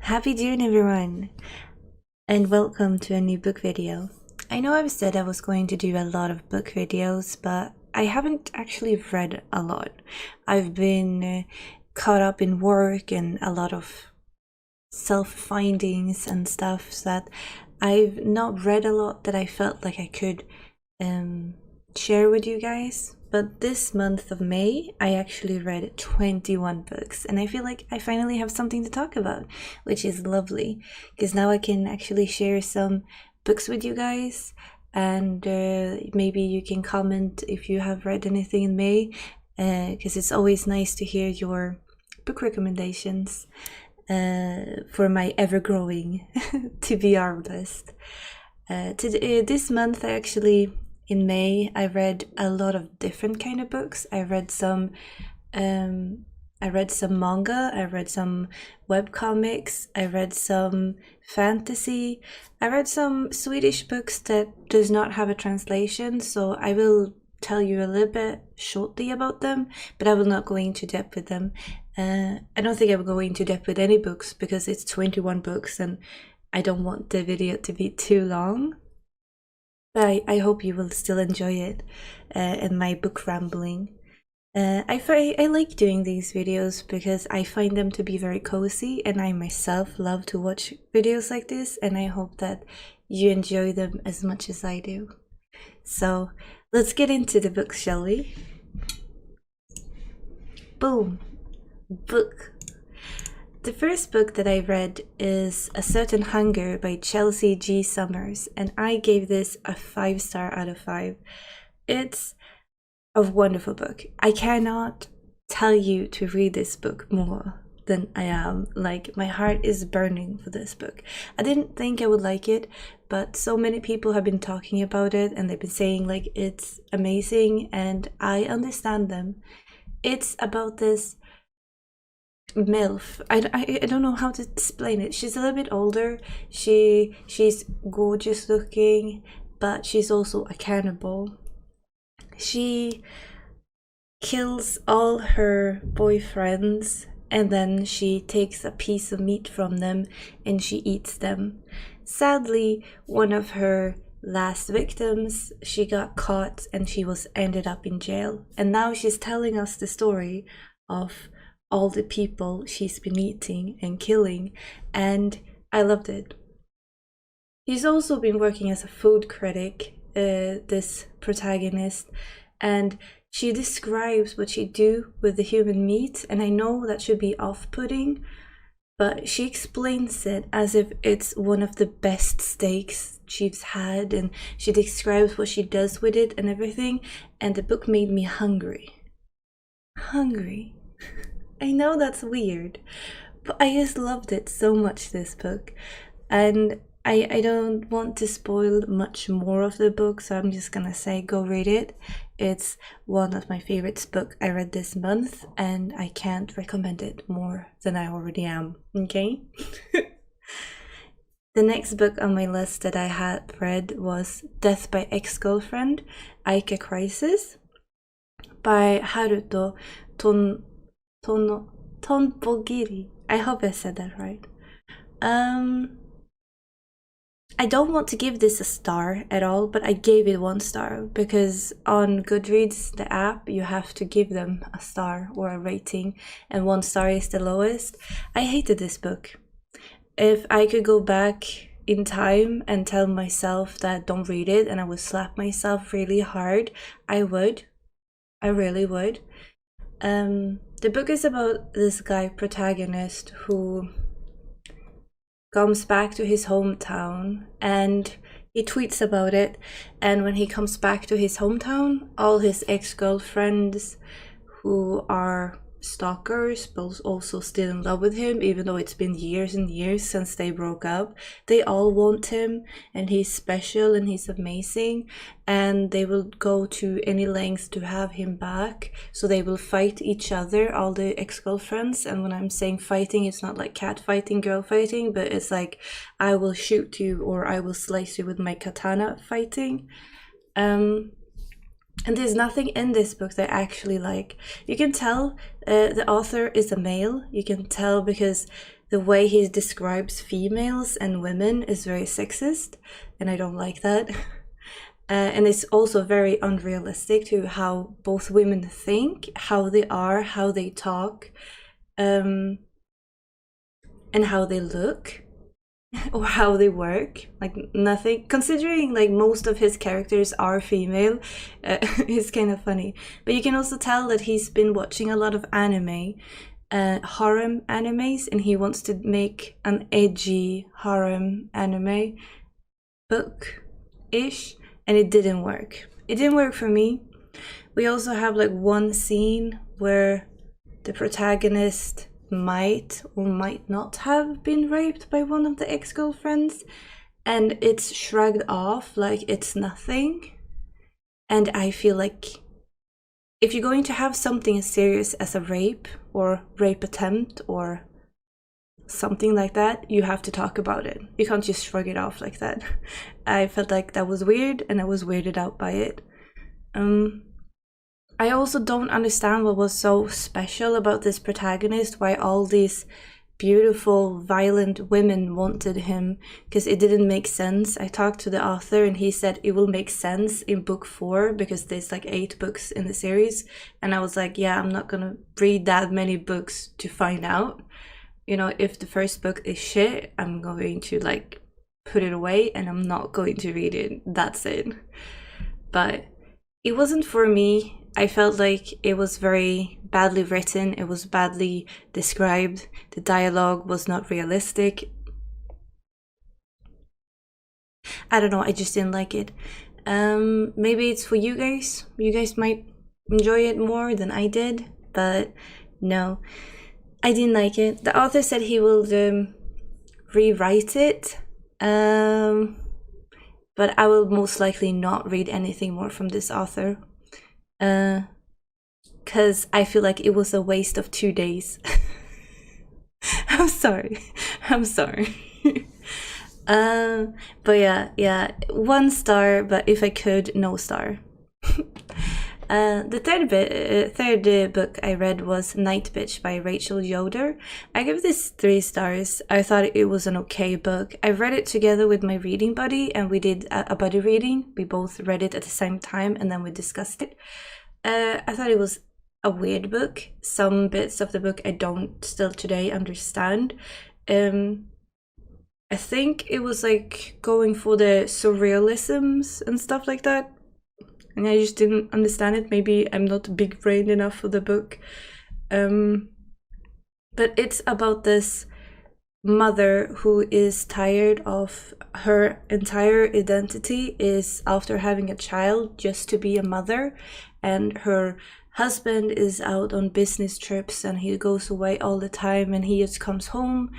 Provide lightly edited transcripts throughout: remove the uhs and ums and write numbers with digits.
Happy June everyone, and welcome to a new book video. I know I've said I was going to do a lot of book videos, but I haven't actually read a lot. I've been caught up in work and a lot of self-findings and stuff, so that I've not read a lot that I felt like I could share with you guys. But this month of May, I actually read 21 books, and I feel like I finally have something to talk about, which is lovely, because now I can actually share some books with you guys, and maybe you can comment if you have read anything in May, because it's always nice to hear your book recommendations for my ever-growing TBR list. This month I actually... In May, I read a lot of different kind of books. I read some manga, I read some webcomics, I read some fantasy, I read some Swedish books that does not have a translation, so I will tell you a little bit shortly about them, but I will not go into depth with them. I don't think I will go into depth with any books because it's 21 books and I don't want the video to be too long. But I hope you will still enjoy it and my book rambling. I like doing these videos because I find them to be very cozy, and I myself love to watch videos like this, and I hope that you enjoy them as much as I do. So let's get into the books, shall we? Boom! Book! The first book that I read is A Certain Hunger by Chelsea G. Summers, and I gave this a 5-star out of 5. It's a wonderful book. I cannot tell you to read this book more than I am. Like, my heart is burning for this book. I didn't think I would like it, but so many people have been talking about it, and they've been saying like it's amazing, and I understand them. It's about this MILF. I don't know how to explain it. She's a little bit older. She's gorgeous looking, but she's also a cannibal. She kills all her boyfriends, and then she takes a piece of meat from them and she eats them. Sadly, one of her last victims, she got caught and she was ended up in jail. And now she's telling us the story of all the people she's been eating and killing, and I loved it. She's also been working as a food critic, this protagonist, and she describes what she do with the human meat, and I know that should be off-putting, but she explains it as if it's one of the best steaks she's had, and she describes what she does with it and everything, and the book made me hungry. I know that's weird, but I just loved it so much, this book. And I don't want to spoil much more of the book, so I'm just gonna say go read it. It's one of my favorites book I read this month, and I can't recommend it more than I already am, okay? The next book on my list that I had read was Death by Ex-Girlfriend, Aika Crisis by Haruto Tonbogiri. I hope I said that right. I don't want to give this a star at all, but I gave it 1 star because on Goodreads, the app, you have to give them a star or a rating, and 1 star is the lowest. I hated this book. If I could go back in time and tell myself that don't read it, and I would slap myself really hard, I would. I really would. The book is about this guy protagonist who comes back to his hometown, and he tweets about it, and when he comes back to his hometown, all his ex-girlfriends who are stalkers but also still in love with him, even though it's been years and years since they broke up, they all want him, and he's special and he's amazing, and they will go to any lengths to have him back. So they will fight each other, all the ex-girlfriends, and when I'm saying fighting, it's not like cat fighting, girl fighting, but it's like I will shoot you or I will slice you with my katana fighting. And there's nothing in this book that I actually like. You can tell the author is a male. You can tell because the way he describes females and women is very sexist, and I don't like that. And it's also very unrealistic to how both women think, how they are, how they talk, and how they look. Or how they work, like nothing, considering like most of his characters are female. It's kind of funny, but you can also tell that he's been watching a lot of anime, harem animes, and he wants to make an edgy harem anime book-ish, and it didn't work. It didn't work for me. We also have like one scene where the protagonist might or might not have been raped by one of the ex-girlfriends, and it's shrugged off like it's nothing. And I feel like if you're going to have something as serious as a rape or rape attempt or something like that, you have to talk about it. You can't just shrug it off like that. I felt like that was weird, and I was weirded out by it. I also don't understand what was so special about this protagonist, why all these beautiful, violent women wanted him, because it didn't make sense. I talked to the author and he said it will make sense in book 4 because there's like 8 books in the series. And I was like, yeah, I'm not gonna read that many books to find out. You know, if the first book is shit, I'm going to like put it away and I'm not going to read it. That's it. But it wasn't for me. I felt like it was very badly written, it was badly described, the dialogue was not realistic. I don't know, I just didn't like it. Maybe it's for you guys. You guys might enjoy it more than I did, but no, I didn't like it. The author said he will rewrite it, but I will most likely not read anything more from this author. Because I feel like it was a waste of 2 days. I'm sorry. But yeah, 1 star, but if I could, no star. The third book I read was Nightbitch by Rachel Yoder. I give this 3 stars. I thought it was an okay book. I read it together with my reading buddy, and we did a buddy reading. We both read it at the same time, and then we discussed it. I thought it was a weird book. Some bits of the book I don't still today understand. I think it was like going for the surrealisms and stuff like that. And I just didn't understand it. Maybe I'm not big-brained enough for the book. But it's about this mother who is tired of her entire identity is after having a child just to be a mother, and her husband is out on business trips and he goes away all the time, and he just comes home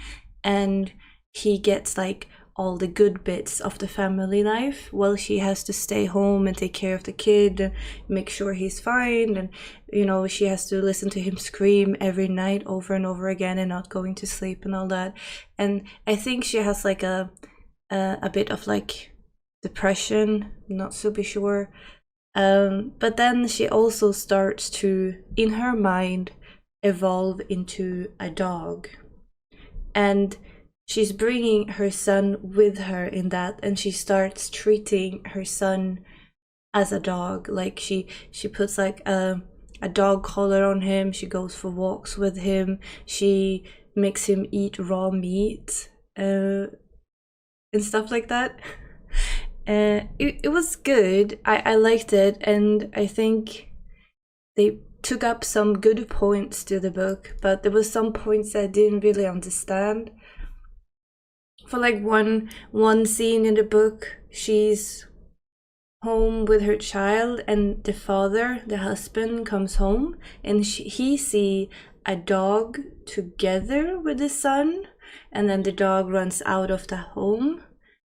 and he gets like all the good bits of the family life while she has to stay home and take care of the kid and make sure he's fine, and you know, she has to listen to him scream every night over and over again and not going to sleep and all that. And I think she has like a bit of like depression, not super sure, but then she also starts to, in her mind, evolve into a dog, and she's bringing her son with her in that, and she starts treating her son as a dog. Like she puts like a dog collar on him, she goes for walks with him, she makes him eat raw meat and stuff like that. It was good. I liked it, and I think they took up some good points to the book, but there was some points I didn't really understand. For like one scene in the book, she's home with her child, and the father, the husband, comes home, and he see a dog together with the son, and then the dog runs out of the home.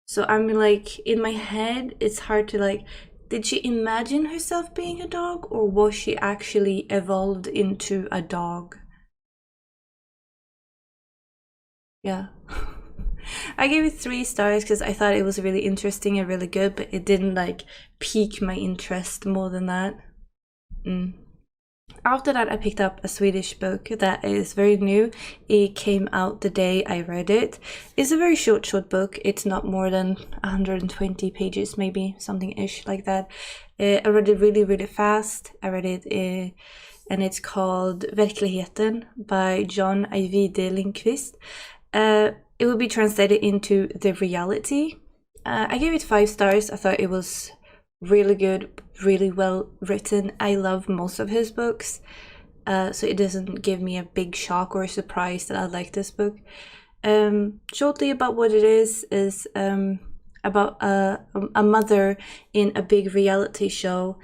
So I'm like, in my head, it's hard to like, did she imagine herself being a dog, or was she actually evolved into a dog? Yeah. I gave it 3 stars because I thought it was really interesting and really good, but it didn't like pique my interest more than that. After that, I picked up a Swedish book that is very new. It came out the day I read it. It's a very short book. It's not more than 120 pages, maybe, something-ish like that. I read it really, really fast. I read it, and it's called Verkligheten by Ajvide Lindqvist. It will be translated into The Reality. I gave it 5 stars. I thought it was really good, really well written. I love most of his books, so it doesn't give me a big shock or surprise that I like this book. Shortly about what it is about a mother in a big reality show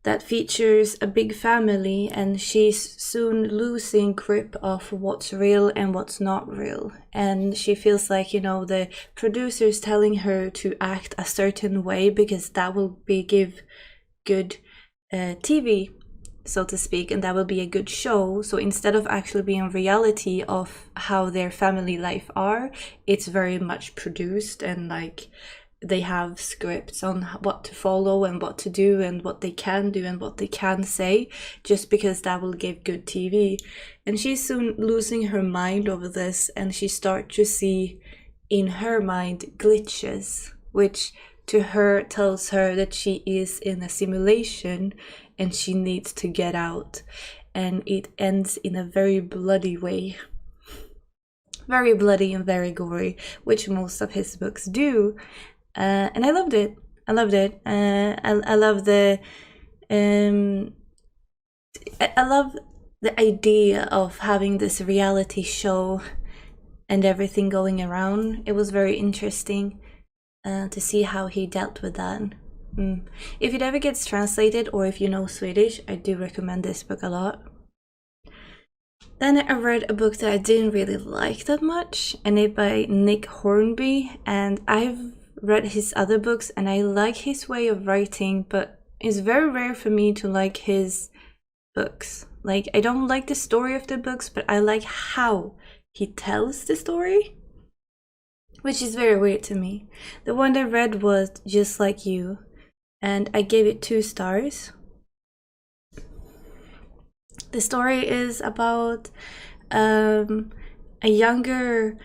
that features a big family, and she's soon losing grip of what's real and what's not real. And she feels like, you know, the producer's telling her to act a certain way because that will give good TV, so to speak, and that will be a good show. So instead of actually being reality of how their family life are, it's very much produced, and like they have scripts on what to follow and what to do and what they can do and what they can say, just because that will give good TV. And she's soon losing her mind over this, and she starts to see in her mind glitches, which to her tells her that she is in a simulation and she needs to get out. And it ends in a very bloody way. Very bloody and very gory, which most of his books do. And I loved it. I love the I love the idea of having this reality show and everything going around. It was very interesting to see how he dealt with that. If it ever gets translated, or if you know Swedish, I do recommend this book a lot. Then I read a book that I didn't really like that much, and it's by Nick Hornby, and I've read his other books and I like his way of writing, but it's very rare for me to like his books. Like, I don't like the story of the books, but I like how he tells the story, which is very weird to me. The one I read was Just Like You, and I gave it 2 stars. The story is about a younger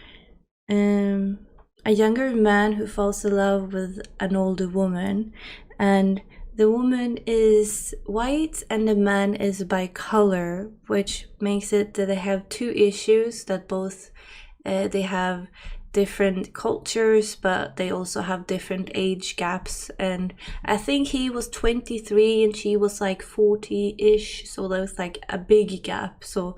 man who falls in love with an older woman, and the woman is white and the man is by color, which makes it that they have 2 issues, that both they have different cultures, but they also have different age gaps. And I think he was 23 and she was like 40-ish, so there was like a big gap, so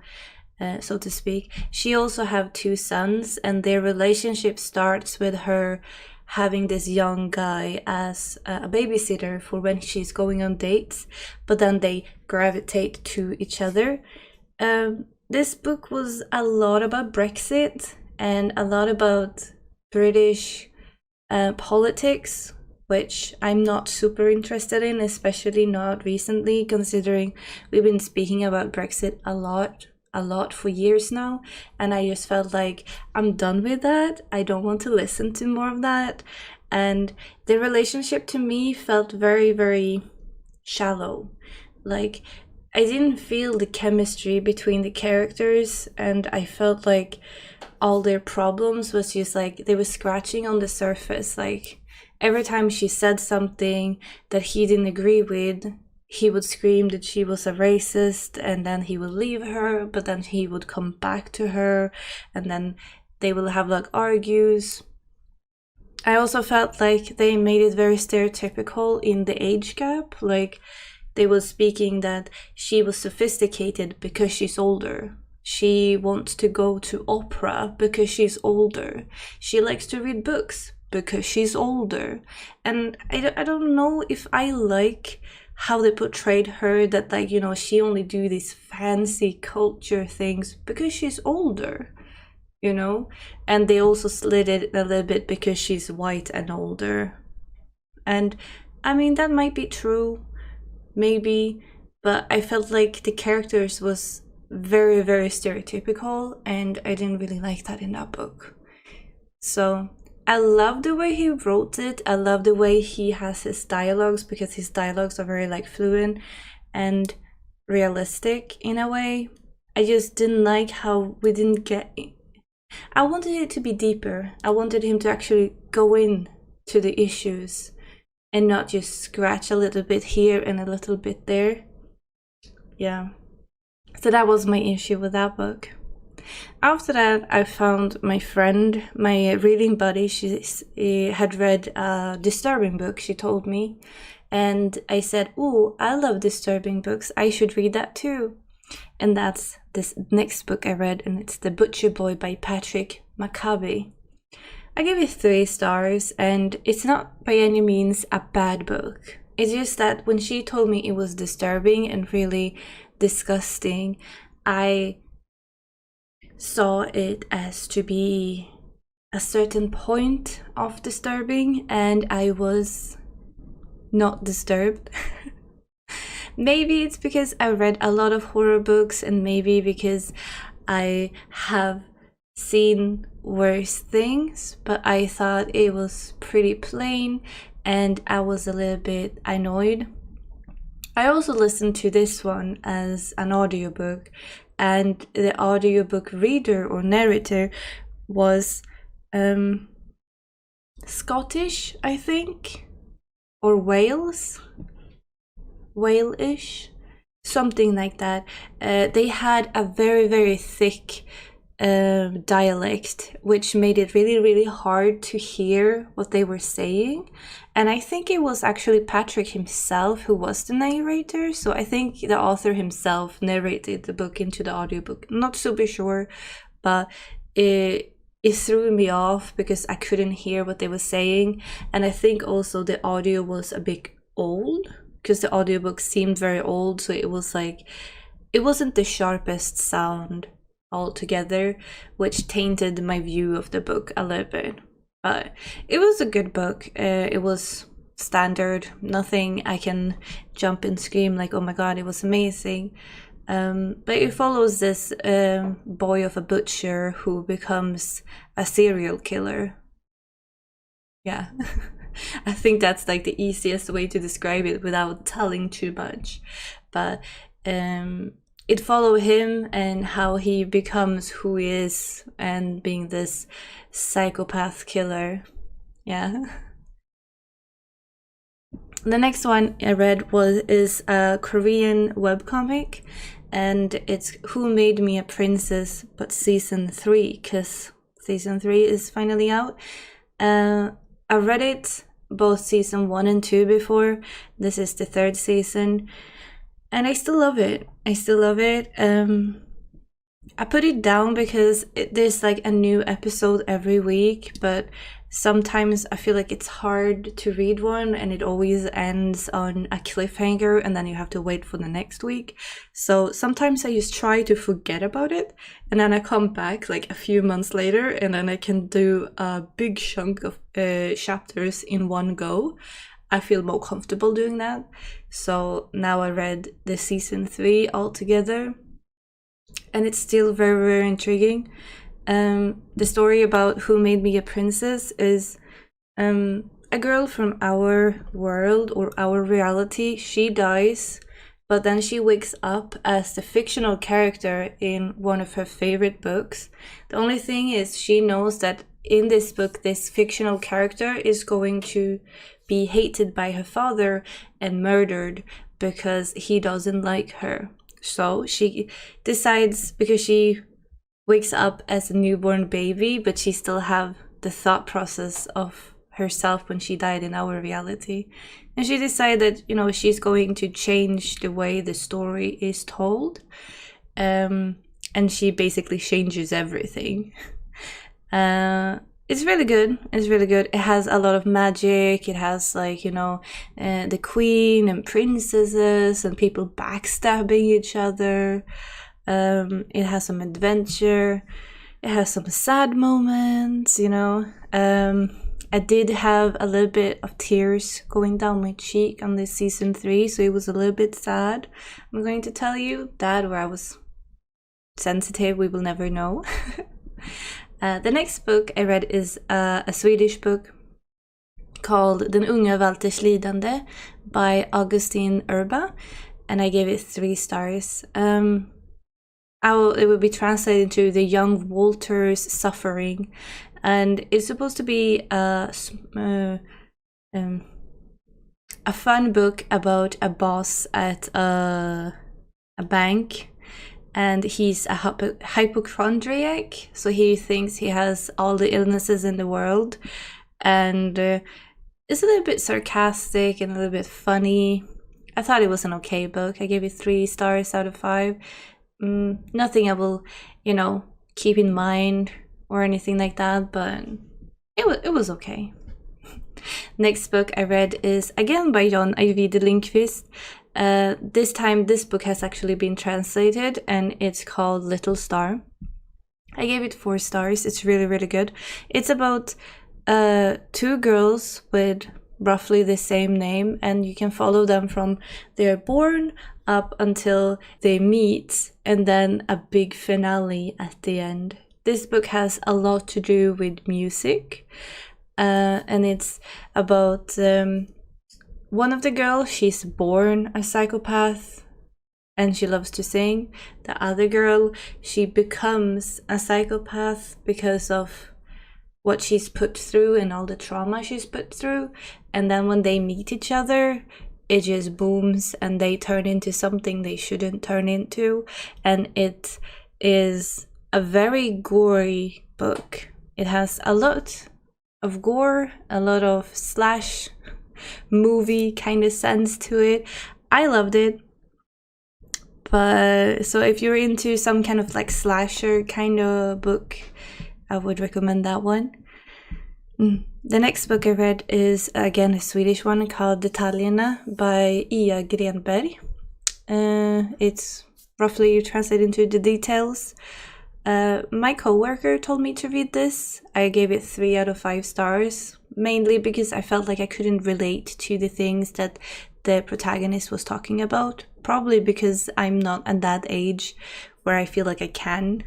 to speak. She also have 2 sons, and their relationship starts with her having this young guy as a babysitter for when she's going on dates, but then they gravitate to each other. This book was a lot about Brexit and a lot about British politics, which I'm not super interested in, especially not recently, considering we've been speaking about Brexit a lot for years now, and I just felt like I'm done with that. I don't want to listen to more of that. And the relationship to me felt very, very shallow. Like, I didn't feel the chemistry between the characters, and I felt like all their problems was just like they were scratching on the surface. Like, every time she said something that he didn't agree with, he would scream that she was a racist, and then he would leave her, but then he would come back to her, and then they will have like argues. I also felt like they made it very stereotypical in the age gap. Like, they were speaking that she was sophisticated because she's older. She wants to go to opera because she's older. She likes to read books because she's older. And I don't know if I like how they portrayed her, that like, you know, she only do these fancy culture things because she's older, you know? And they also slid it a little bit because she's white and older. And I mean, that might be true, maybe, but I felt like the characters was very, very stereotypical, and I didn't really like that in that book. So I love the way he wrote it. I love the way he has his dialogues, because his dialogues are very like fluent, and realistic in a way. I just didn't like how we didn't get it. I wanted it to be deeper. I wanted him to actually go in to the issues and not just scratch a little bit here and a little bit there. Yeah. So that was my issue with that book. After that, I found my friend, my reading buddy. She had read a disturbing book, she told me. And I said, "Ooh, I love disturbing books. I should read that too." And that's this next book I read, and it's The Butcher Boy by Patrick McCabe. I gave it 3 stars, and it's not by any means a bad book. It's just that when she told me it was disturbing and really disgusting, I saw it as to be a certain point of disturbing, and I was not disturbed. Maybe it's because I read a lot of horror books, and maybe because I have seen worse things, but I thought it was pretty plain and I was a little bit annoyed. I also listened to this one as an audiobook, and the audiobook reader or narrator was Scottish, I think, or Wale-ish, something like that. They had a very, very thick dialect, which made it really, really hard to hear what they were saying. And I think it was actually Patrick himself who was the narrator. So I think the author himself narrated the book into the audiobook. Not super sure, but it threw me off because I couldn't hear what they were saying. And I think also the audio was a bit old, because the audiobook seemed very old, so it was like, it wasn't the sharpest sound altogether, which tainted my view of the book a little bit. But it was a good book. It was standard, nothing I can jump and scream like, oh my god, it was amazing. But it follows this boy of a butcher who becomes a serial killer. Yeah. I think that's like the easiest way to describe it without telling too much. But it follows him and how he becomes who he is and being this psychopath killer. Yeah. The next one I read is a Korean webcomic, and it's Who Made Me a Princess, but season 3, because season 3 is finally out. I read it both season 1 and 2 before. This is the 3rd season, and I still love it. I put it down because there's like a new episode every week, but sometimes I feel like it's hard to read one and it always ends on a cliffhanger and then you have to wait for the next week. So sometimes I just try to forget about it, and then I come back like a few months later and then I can do a big chunk of chapters in one go. I feel more comfortable doing that. So now I read the season 3 altogether, and it's still very, very intriguing. The story about Who Made Me a Princess is a girl from our world or our reality. She dies, but then she wakes up as the fictional character in one of her favorite books. The only thing is she knows that in this book, this fictional character is going to be hated by her father and murdered because he doesn't like her. So she decides, because she wakes up as a newborn baby, but she still have the thought process of herself when she died in our reality. And she decided, she's going to change the way the story is told. And she basically changes everything. It's really good. It has a lot of magic. It has the queen and princesses and people backstabbing each other. It has some adventure. It has some sad moments, I did have a little bit of tears going down my cheek on this season 3, so it was a little bit sad. I'm going to tell you that, where I was sensitive, we will never know. The next book I read is a Swedish book called Den unge Walters lidande by Augustin Erba. and I gave it 3 stars. It would be translated to The Young Walter's Suffering, and it's supposed to be a fun book about a boss at a bank, and he's a hypochondriac, so he thinks he has all the illnesses in the world, and it's a little bit sarcastic and a little bit funny. I thought it was an okay book. I gave it 3 stars out of 5. Nothing I will, keep in mind or anything like that, but it was okay. Next book I read is again by Ajvide Lindqvist. This time this book has actually been translated, and it's called Little Star. I gave it 4 stars. It's really, really good. It's about 2 girls with roughly the same name, and you can follow them from they're born up until they meet, and then a big finale at the end. This book has a lot to do with music, and it's about one of the girls. She's born a psychopath and she loves to sing. The other girl, she becomes a psychopath because of what she's put through and all the trauma she's put through, and then when they meet each other, it just booms and they turn into something they shouldn't turn into. And it is a very gory book. It has a lot of gore, a lot of slash movie kind of sense to it. I loved it. But so if you're into some kind of like slasher kind of book, I would recommend that one. The next book I read is again a Swedish one called Detaljerna by Ia Genberg. It's roughly translated into The Details. My coworker told me to read this. I gave it 3 out of 5 stars, mainly because I felt like I couldn't relate to the things that the protagonist was talking about. Probably because I'm not at that age where I feel like I can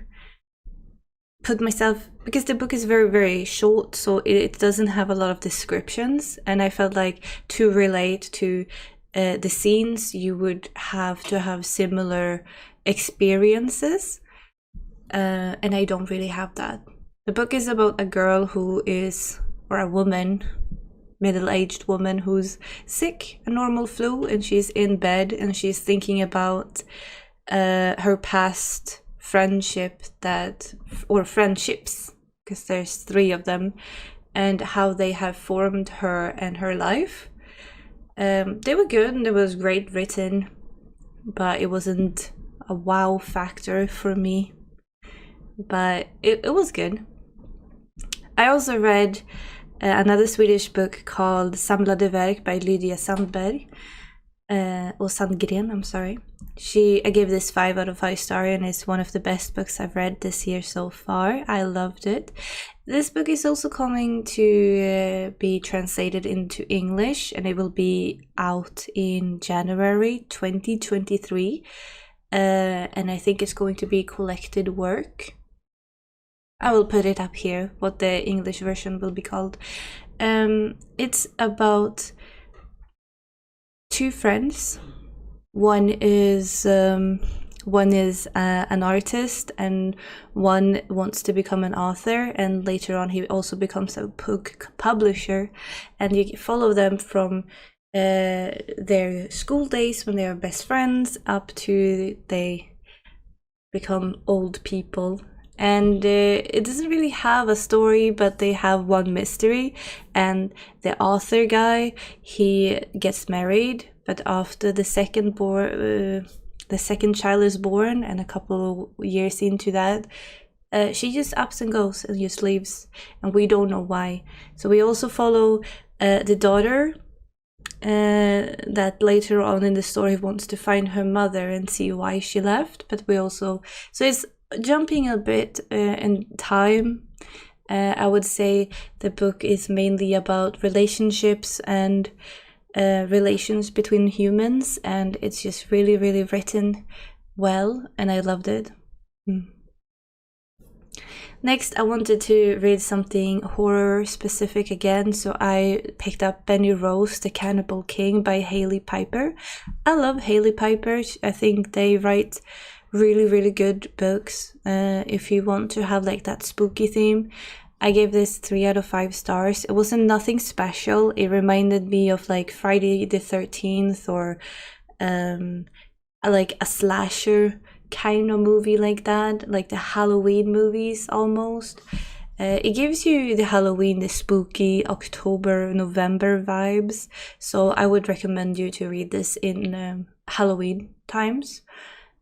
put myself, because the book is very, very short, so it doesn't have a lot of descriptions, and I felt like to relate to the scenes you would have to have similar experiences, and I don't really have that. The book is about a girl who is, or a woman, middle-aged woman who's sick, a normal flu, and she's in bed and she's thinking about her past friendships, because there's 3 of them, and how they have formed her and her life. They were good and it was great written, but it wasn't a wow factor for me, but it was good. I also read another Swedish book called Samlade verk by Lydia Sandgren, I'm sorry. I gave this 5 out of 5 stars, and it's one of the best books I've read this year so far. I loved it. This book is also coming to be translated into English, and it will be out in January 2023. And I think it's going to be collected work. I will put it up here, what the English version will be called. It's about 2 friends. One is an artist, and one wants to become an author, and later on he also becomes a book publisher, and you follow them from their school days when they are best friends up to they become old people. And it doesn't really have a story, but they have one mystery, and the author guy, he gets married, but after the second child is born, and a couple of years into that, she just ups and goes and just leaves, and we don't know why. So we also follow the daughter that later on in the story wants to find her mother and see why she left, but we also, so it's jumping a bit in time. I would say the book is mainly about relationships and relations between humans, and it's just really, really written well, and I loved it. Next, I wanted to read something horror specific again, so I picked up Benny Rose, The Cannibal King by Hailey Piper. I love Hailey Piper. I think they write really, really good books. If you want to have like that spooky theme, I gave this 3 out of 5 stars. It wasn't nothing special. It reminded me of like Friday the 13th or like a slasher kind of movie like that, like the Halloween movies almost. It gives you the Halloween, the spooky October, November vibes. So I would recommend you to read this in Halloween times.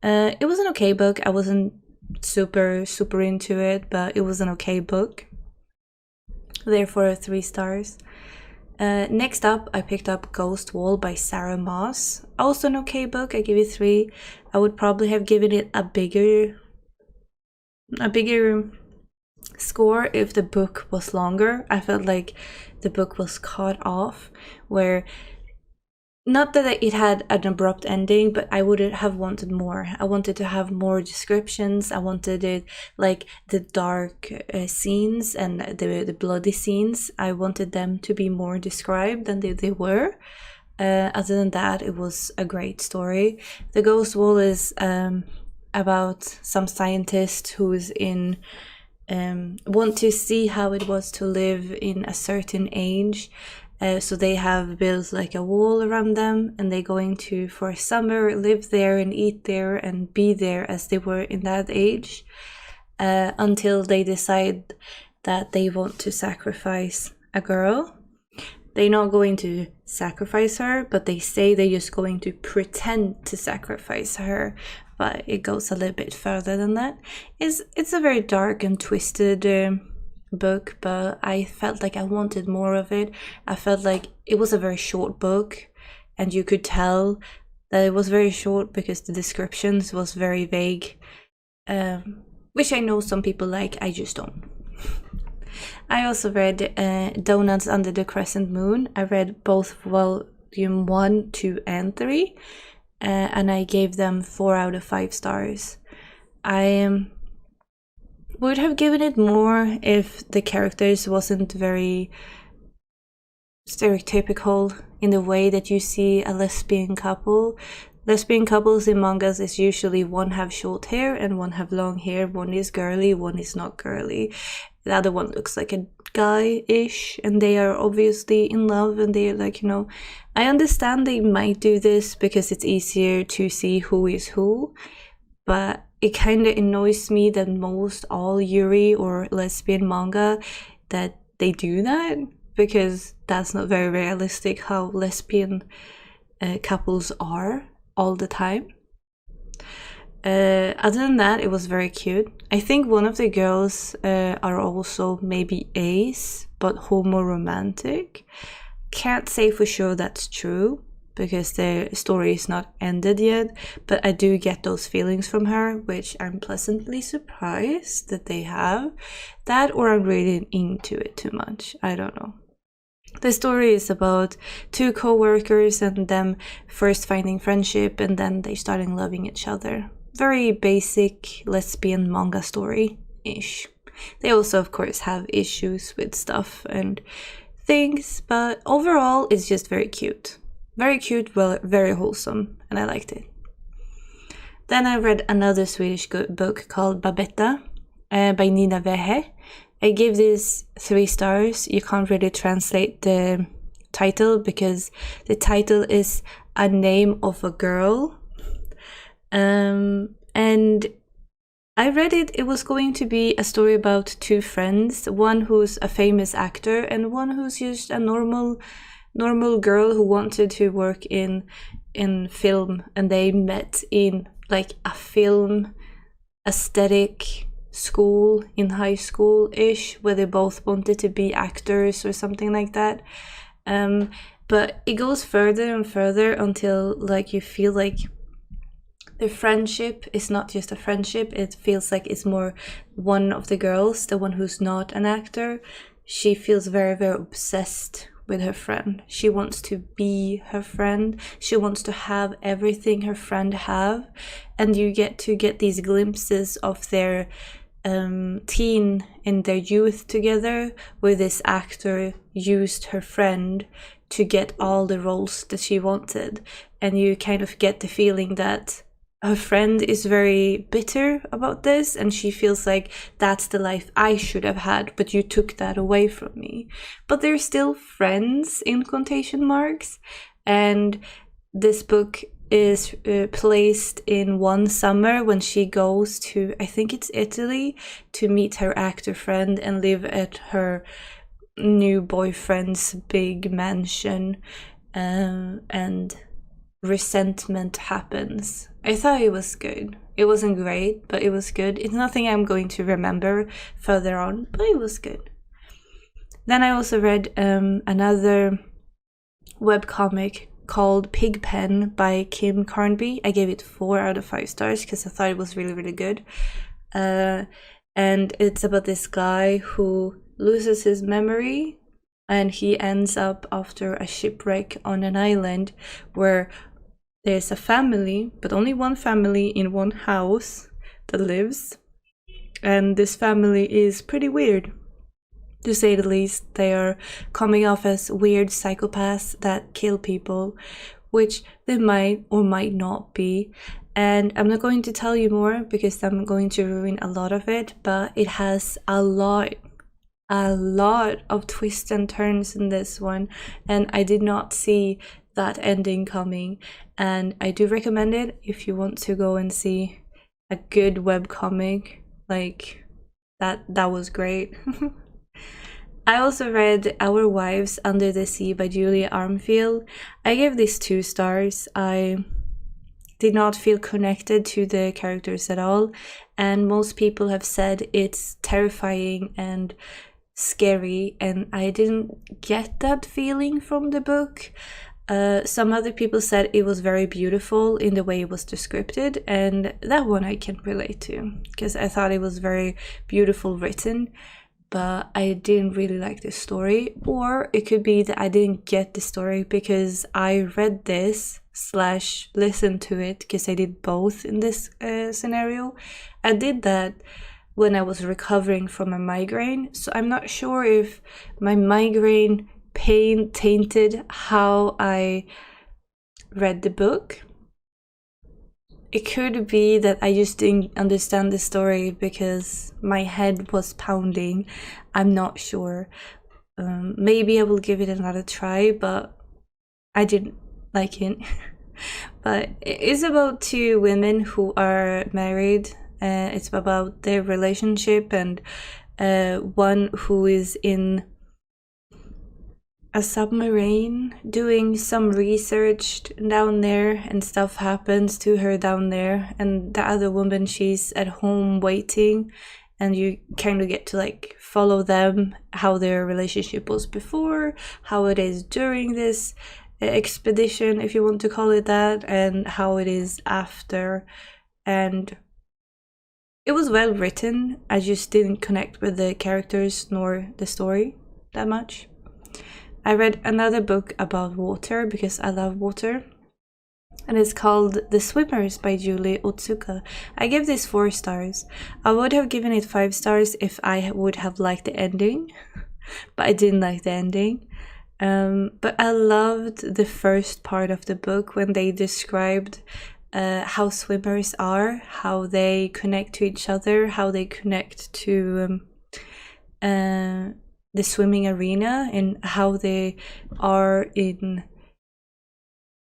It was an okay book. I wasn't super into it, but it was an okay book. Therefore 3 stars. Next up, I picked up Ghost Wall by Sarah Maas. Also an okay book. I give it 3. I would probably have given it a bigger score if the book was longer. I felt like the book was cut off, where not that it had an abrupt ending, but I would have wanted more. I wanted to have more descriptions. I wanted it like the dark scenes and the bloody scenes. I wanted them to be more described than they were. Other than that, it was a great story. The Ghost Wall is about some scientist who's in want to see how it was to live in a certain age. So they have built like a wall around them, and they're going to, for summer, live there and eat there and be there as they were in that age, until they decide that they want to sacrifice a girl. They're not going to sacrifice her, but they say they're just going to pretend to sacrifice her. But it goes a little bit further than that. It's a very dark and twisted book, but I felt like I wanted more of it. I felt like it was a very short book, and you could tell that it was very short because the descriptions was very vague, which I know some people like. I just don't. I also read Doughnuts Under the Crescent Moon. I read both volume 1, 2, and 3, and I gave them 4 out of 5 stars. I would have given it more if the characters wasn't very stereotypical in the way that you see a lesbian couple. Lesbian couples in mangas is usually one have short hair and one have long hair. One is girly, one is not girly. The other one looks like a guy-ish, and they are obviously in love, and they're like, I understand they might do this because it's easier to see who is who, but it kind of annoys me that most all yuri or lesbian manga that they do that, because that's not very realistic how lesbian couples are all the time. Other than that, it was very cute. I think one of the girls are also maybe ace, but homo-romantic. Can't say for sure that's true, because the story is not ended yet, but I do get those feelings from her, which I'm pleasantly surprised that they have. That, or I'm reading into it too much. I don't know. The story is about 2 co-workers and them first finding friendship, and then they starting loving each other. Very basic lesbian manga story-ish. They also, of course, have issues with stuff and things, but overall, it's just very cute. Very cute, well, very wholesome, and I liked it. Then I read another Swedish book called Babetta by Nina Wähä. I gave this 3 stars. You can't really translate the title because the title is A Name of a Girl. And I read it. It was going to be a story about 2 friends, one who's a famous actor and one who's just a normal girl who wanted to work in film, and they met in like a film aesthetic school in high school-ish, where they both wanted to be actors or something like that. But it goes further and further until like you feel like the friendship is not just a friendship. It feels like it's more one of the girls, the one who's not an actor. She feels very, very obsessed with her friend. She wants to be her friend. She wants to have everything her friend have. And you get to get these glimpses of their teen in their youth together, where this actor used her friend to get all the roles that she wanted. And you kind of get the feeling that her friend is very bitter about this, and she feels like that's the life I should have had, but you took that away from me. But they're still friends in quotation marks. And this book is placed in one summer when she goes to, I think it's Italy, to meet her actor friend and live at her new boyfriend's big mansion, and resentment happens. I thought it was good. It wasn't great, but it was good. It's nothing I'm going to remember further on, but it was good. Then I also read another webcomic called Pigpen by Kim Carnby. I gave it 4 out of 5 stars because I thought it was really, really good. And it's about this guy who loses his memory, and he ends up after a shipwreck on an island where there's a family, but only one family in one house that lives. And this family is pretty weird, to say the least. They are coming off as weird psychopaths that kill people, which they might or might not be. And I'm not going to tell you more because I'm going to ruin a lot of it, but it has a lot of twists and turns in this one, and I did not see that ending coming. And I do recommend it if you want to go and see a good webcomic like that. That was great. I also read Our Wives Under the Sea by Julia Armfield. I gave this 2 stars. I did not feel connected to the characters at all, and most people have said it's terrifying and scary, and I didn't get that feeling from the book. Some other people said it was very beautiful in the way it was described, and that one I can relate to because I thought it was very beautiful written, but I didn't really like the story. Or it could be that I didn't get the story because I read this / listened to it, because I did both in this scenario. I did that when I was recovering from a migraine, so I'm not sure if my migraine pain tainted how I read the book. It could be that I just didn't understand the story because my head was pounding. I'm not sure. Maybe I will give it another try, but I didn't like it. But it's about 2 women who are married. It's about their relationship, and one who is in a submarine doing some research down there, and stuff happens to her down there, and the other woman, she's at home waiting, and you kind of get to like follow them, how their relationship was before, how it is during this expedition, if you want to call it that, and how it is after. And it was well written. I just didn't connect with the characters nor the story that much. I read another book about water because I love water, and it's called The Swimmers by Julie Otsuka. I gave this 4 stars. I would have given it 5 stars if I would have liked the ending, but I didn't like the ending. But I loved the first part of the book when they described how swimmers are, how they connect to each other, how they connect to the swimming arena, and how they are in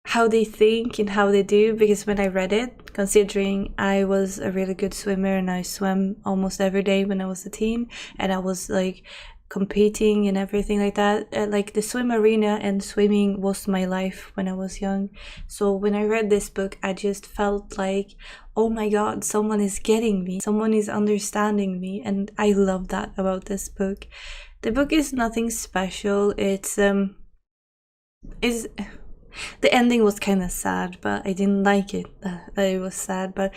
how they think and how they do. Because when I read it, considering I was a really good swimmer and I swam almost every day when I was a teen, and I was like competing and everything like that, like the swim arena and swimming was my life when I was young. So when I read this book, I just felt like, oh my god, someone is getting me, someone is understanding me, and I love that about this book. The book is nothing special. It's the ending was kind of sad, but I didn't like it. It was sad, but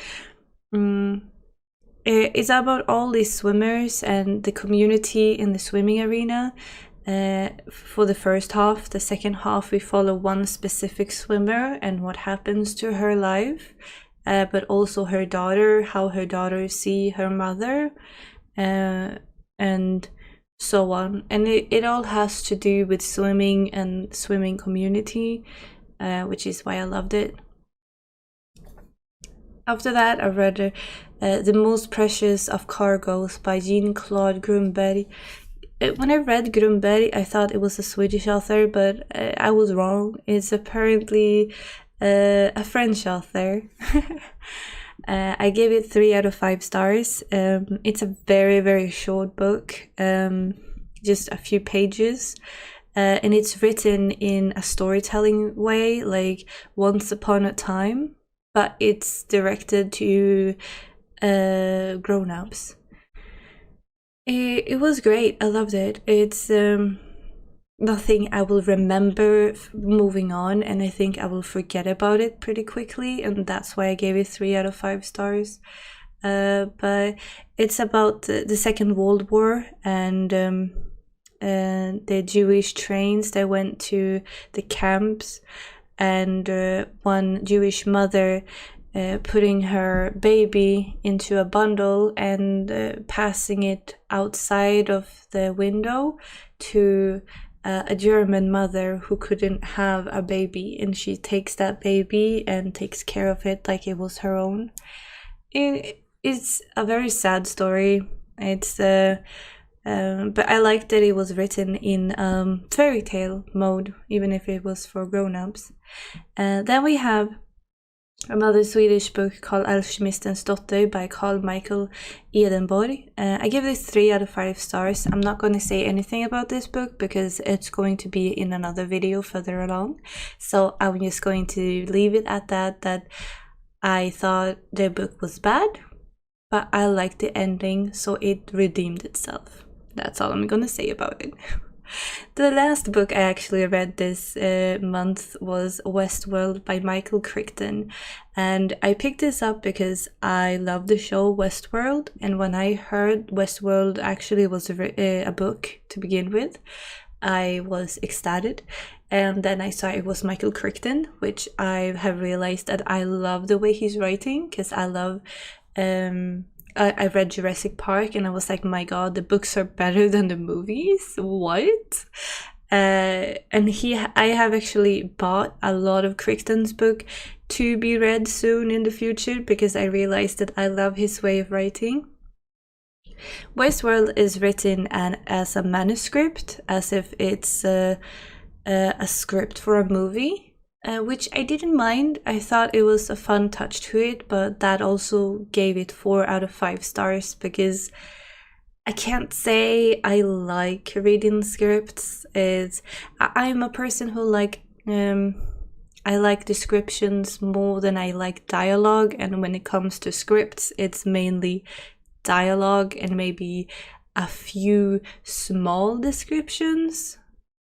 it's about all these swimmers and the community in the swimming arena. For the first half, the second half, we follow one specific swimmer and what happens to her life, but also her daughter, how her daughter see her mother, and so on. And it all has to do with swimming and swimming community, which is why I loved it. After that, I read The Most Precious of Cargoes by Jean-Claude Grumberg. When I read Grumberg, I thought it was a Swedish author, but I was wrong. It's apparently a French author. I gave it 3 out of 5 stars. It's a very, very short book, just a few pages. And it's written in a storytelling way, like Once Upon a Time, but it's directed to grown-ups. It was great. I loved it. It's nothing I will remember moving on, and I think I will forget about it pretty quickly, and that's why I gave it 3 out of 5 stars. But it's about the Second World War and the Jewish trains that went to the camps, and one Jewish mother putting her baby into a bundle and passing it outside of the window to a German mother who couldn't have a baby, and she takes that baby and takes care of it like it was her own. It's a very sad story. It's but I liked that it was written in fairy tale mode, even if it was for grown-ups. Then we have another Swedish book called Alkemistens dotter by Carl-Michael Edenborg. I give this 3 out of 5 stars. I'm not going to say anything about this book because it's going to be in another video further along. So I'm just going to leave it at that I thought the book was bad, but I liked the ending, so it redeemed itself. That's all I'm going to say about it. The last book I actually read this month was Westworld by Michael Crichton, and I picked this up because I love the show Westworld, and when I heard Westworld actually was a book to begin with, I was ecstatic. And then I saw it was Michael Crichton, which I have realized that I love the way he's writing, because I love I read Jurassic Park and I was like, my god, the books are better than the movies. What? And I have actually bought a lot of Crichton's book to be read soon in the future because I realized that I love his way of writing. Westworld is written as a manuscript, as if it's a script for a movie. Which I didn't mind. I thought it was a fun touch to it, but that also gave it 4 out of 5 stars because I can't say I like reading scripts. I'm a person who I like descriptions more than I like dialogue, and when it comes to scripts, it's mainly dialogue and maybe a few small descriptions,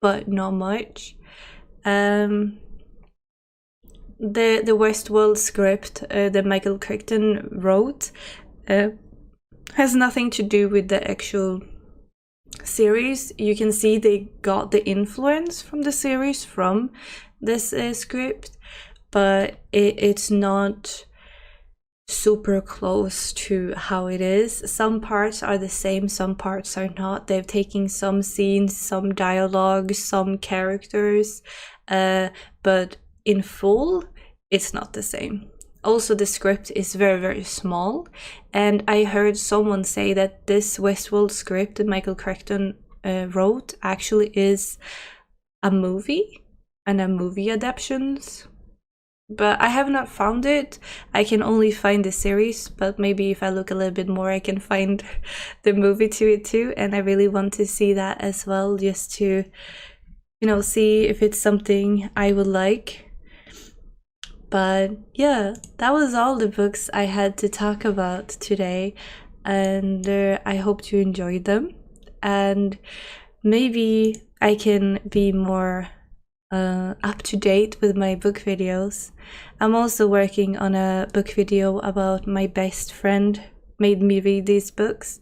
but not much. The Westworld script that Michael Crichton wrote has nothing to do with the actual series. You can see they got the influence from the series from this script, but it's not super close to how it is. Some parts are the same, some parts are not. They've taken some scenes, some dialogue, some characters, but in full, it's not the same. Also, the script is very, very small, and I heard someone say that this Westworld script that Michael Crichton wrote actually is a movie and a movie adaptations. But I have not found it. I can only find the series, but maybe if I look a little bit more, I can find the movie to it too, and I really want to see that as well, just to, see if it's something I would like. But yeah, that was all the books I had to talk about today, and I hope you enjoyed them, and maybe I can be more up to date with my book videos. I'm also working on a book video about my best friend made me read these books.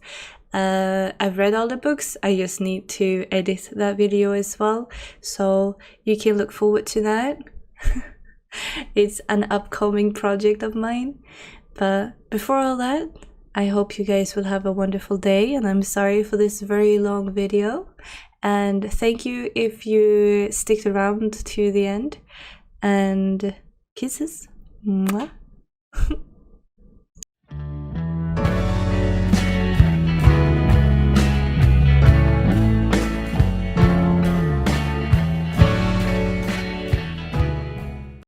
I've read all the books, I just need to edit that video as well, so you can look forward to that. It's an upcoming project of mine. But before all that, I hope you guys will have a wonderful day, and I'm sorry for this very long video. And thank you if you stick around to the end. And kisses. Mwah.